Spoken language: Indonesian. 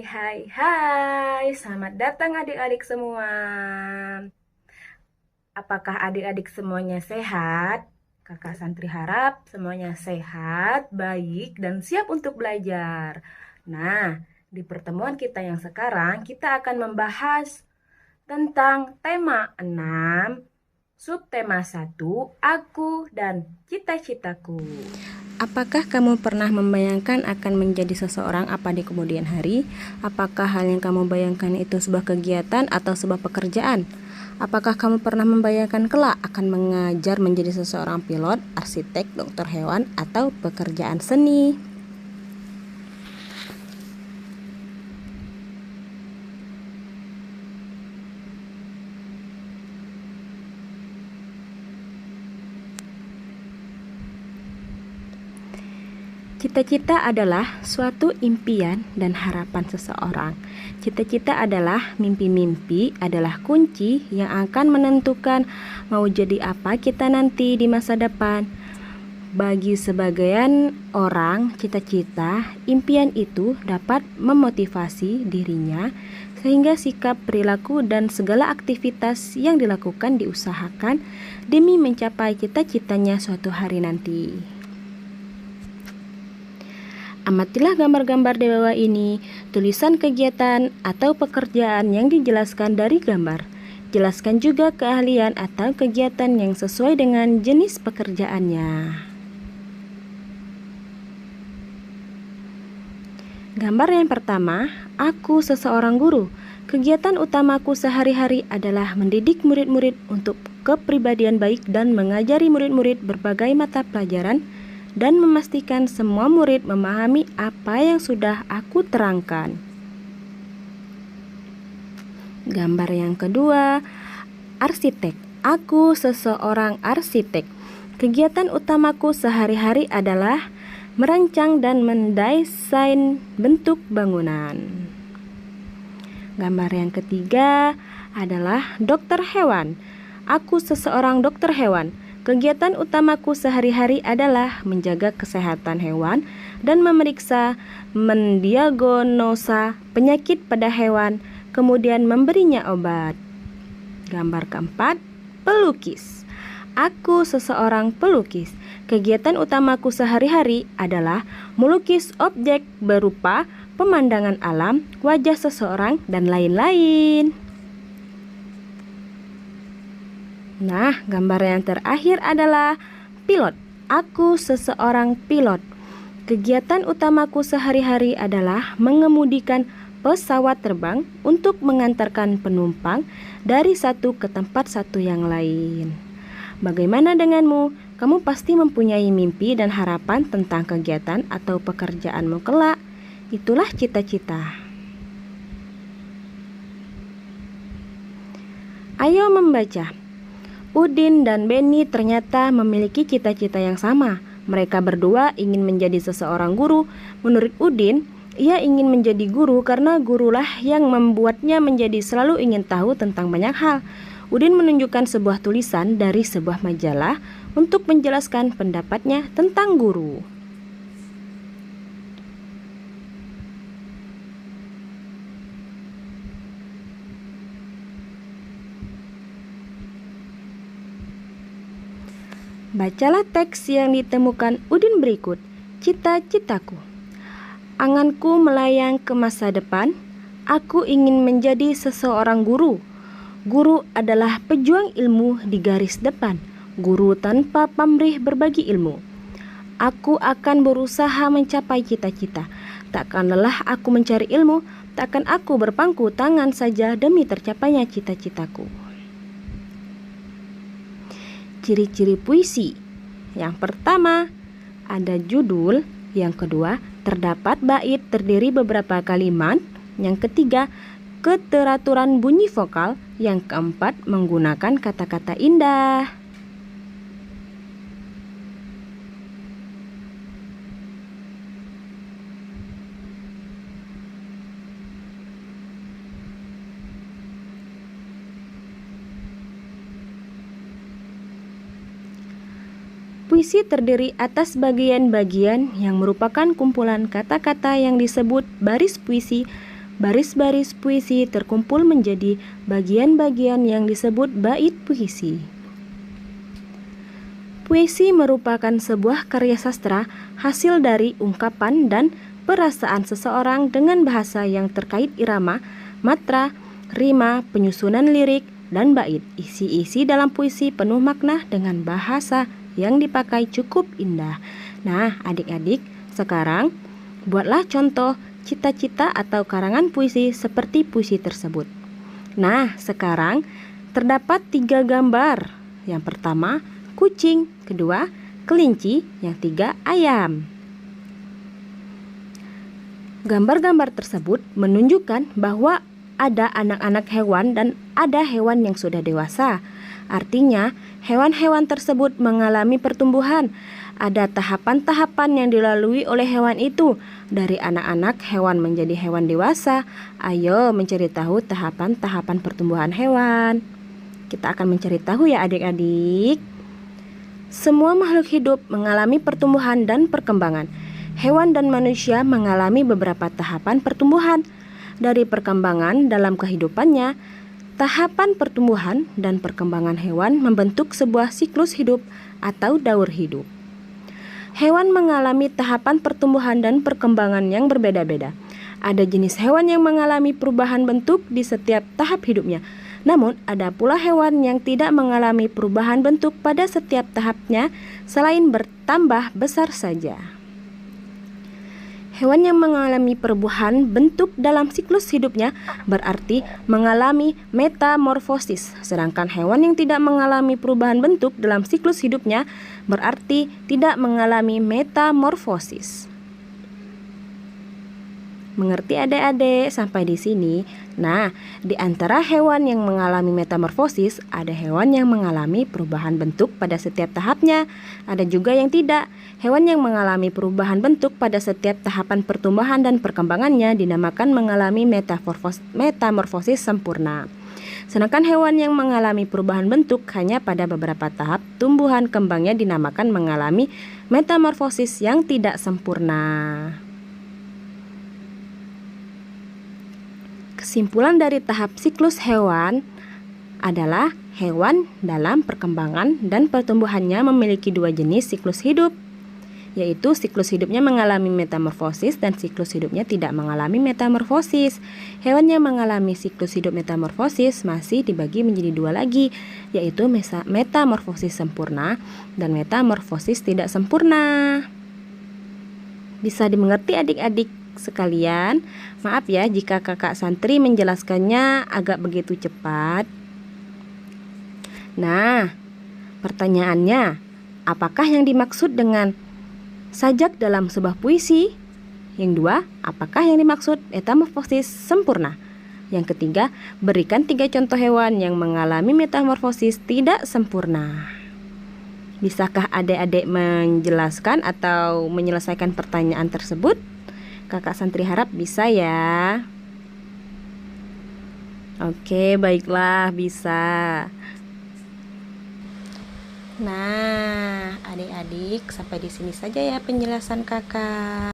Hai, selamat datang adik-adik semua. Apakah adik-adik semuanya sehat? Kakak Santri harap semuanya sehat, baik, dan siap untuk belajar. Nah, di pertemuan kita yang sekarang, kita akan membahas tentang tema 6, subtema 1, aku dan cita-citaku. Apakah kamu pernah membayangkan akan menjadi seseorang apa di kemudian hari? Apakah hal yang kamu bayangkan itu sebuah kegiatan atau sebuah pekerjaan? Apakah kamu pernah membayangkan kelak akan mengajar menjadi seseorang pilot, arsitek, dokter hewan, atau pekerjaan seni? Cita-cita adalah suatu impian dan harapan seseorang. Cita-cita adalah mimpi-mimpi adalah kunci yang akan menentukan mau jadi apa kita nanti di masa depan. Bagi sebagian orang, cita-cita, impian itu dapat memotivasi dirinya sehingga sikap, perilaku, dan segala aktivitas yang dilakukan diusahakan demi mencapai cita-citanya suatu hari nanti. Amatilah gambar-gambar di bawah ini, tulisan kegiatan atau pekerjaan yang dijelaskan dari gambar. Jelaskan juga keahlian atau kegiatan yang sesuai dengan jenis pekerjaannya. Gambar yang pertama, aku seseorang guru. Kegiatan utamaku sehari-hari adalah mendidik murid-murid untuk kepribadian baik dan mengajari murid-murid berbagai mata pelajaran dan memastikan semua murid memahami apa yang sudah aku terangkan. Gambar yang kedua, arsitek. Aku seseorang arsitek. Kegiatan utamaku sehari-hari adalah merancang dan mendesain bentuk bangunan. Gambar yang ketiga adalah dokter hewan. Aku seseorang dokter hewan. Kegiatan utamaku sehari-hari adalah menjaga kesehatan hewan dan memeriksa, mendiagnosa penyakit pada hewan, kemudian memberinya obat. Gambar keempat, pelukis. Aku seseorang pelukis. Kegiatan utamaku sehari-hari adalah melukis objek berupa pemandangan alam, wajah seseorang, dan lain-lain. Nah, gambar yang terakhir adalah pilot. Aku seseorang pilot. Kegiatan utamaku sehari-hari adalah mengemudikan pesawat terbang untuk mengantarkan penumpang dari satu ke tempat satu yang lain. Bagaimana denganmu? Kamu pasti mempunyai mimpi dan harapan tentang kegiatan atau pekerjaanmu kelak. Itulah cita-cita. Ayo membaca. Udin dan Beni ternyata memiliki cita-cita yang sama. Mereka berdua ingin menjadi seseorang guru. Menurut Udin, ia ingin menjadi guru karena gurulah yang membuatnya menjadi selalu ingin tahu tentang banyak hal. Udin menunjukkan sebuah tulisan dari sebuah majalah untuk menjelaskan pendapatnya tentang guru. Bacalah teks yang ditemukan Udin berikut. Cita-citaku. Anganku melayang ke masa depan. Aku ingin menjadi seseorang guru. Guru adalah pejuang ilmu di garis depan. Guru tanpa pamrih berbagi ilmu. Aku akan berusaha mencapai cita-cita. Takkan lelah aku mencari ilmu. Takkan aku berpangku tangan saja demi tercapainya cita-citaku. Ciri-ciri puisi. Yang pertama, ada judul. Yang kedua, terdapat bait terdiri beberapa kalimat. Yang ketiga, keteraturan bunyi vokal. Yang keempat, menggunakan kata-kata indah. Puisi terdiri atas bagian-bagian yang merupakan kumpulan kata-kata yang disebut baris puisi. Baris-baris puisi terkumpul menjadi bagian-bagian yang disebut bait puisi. Puisi merupakan sebuah karya sastra hasil dari ungkapan dan perasaan seseorang dengan bahasa yang terkait irama, matra, rima, penyusunan lirik, dan bait. Isi-isi dalam puisi penuh makna dengan bahasa yang dipakai cukup indah. Nah, adik-adik, sekarang buatlah contoh cita-cita atau karangan puisi seperti puisi tersebut. Nah, sekarang terdapat 3 gambar. Yang pertama, kucing, kedua, kelinci, yang tiga, ayam. Gambar-gambar tersebut menunjukkan bahwa ada anak-anak hewan dan ada hewan yang sudah dewasa. Artinya, hewan-hewan tersebut mengalami pertumbuhan. Ada tahapan-tahapan yang dilalui oleh hewan itu. Dari anak-anak hewan menjadi hewan dewasa. Ayo mencari tahu tahapan-tahapan pertumbuhan hewan. Kita akan mencari tahu ya adik-adik. Semua makhluk hidup mengalami pertumbuhan dan perkembangan. Hewan dan manusia mengalami beberapa tahapan pertumbuhan. Dari perkembangan dalam kehidupannya, tahapan pertumbuhan dan perkembangan hewan membentuk sebuah siklus hidup atau daur hidup. Hewan mengalami tahapan pertumbuhan dan perkembangan yang berbeda-beda. Ada jenis hewan yang mengalami perubahan bentuk di setiap tahap hidupnya. Namun, ada pula hewan yang tidak mengalami perubahan bentuk pada setiap tahapnya selain bertambah besar saja. Hewan yang mengalami perubahan bentuk dalam siklus hidupnya berarti mengalami metamorfosis. Sedangkan hewan yang tidak mengalami perubahan bentuk dalam siklus hidupnya berarti tidak mengalami metamorfosis. Mengerti adik-adik sampai di sini? Nah, di antara hewan yang mengalami metamorfosis, ada hewan yang mengalami perubahan bentuk pada setiap tahapnya. Ada juga yang tidak. Hewan yang mengalami perubahan bentuk pada setiap tahapan pertumbuhan dan perkembangannya dinamakan mengalami metamorfosis sempurna. Sedangkan hewan yang mengalami perubahan bentuk hanya pada beberapa tahap tumbuhan kembangnya dinamakan mengalami metamorfosis yang tidak sempurna. Kesimpulan dari tahap siklus hewan adalah hewan dalam perkembangan dan pertumbuhannya memiliki 2 jenis siklus hidup, yaitu siklus hidupnya mengalami metamorfosis dan siklus hidupnya tidak mengalami metamorfosis. Hewan yang mengalami siklus hidup metamorfosis masih dibagi menjadi 2 lagi, yaitu metamorfosis sempurna dan metamorfosis tidak sempurna. Bisa dimengerti adik-adik sekalian? Maaf ya jika kakak santri menjelaskannya agak begitu cepat. Nah, pertanyaannya, apakah yang dimaksud dengan sajak dalam sebuah puisi? Yang 2, apakah yang dimaksud metamorfosis sempurna? Yang ketiga, berikan 3 contoh hewan yang mengalami metamorfosis tidak sempurna. Bisakah adik-adik menjelaskan atau menyelesaikan pertanyaan tersebut? Kakak santri harap bisa ya. Oke, baiklah, bisa. Nah, adik-adik, sampai di sini saja ya penjelasan kakak.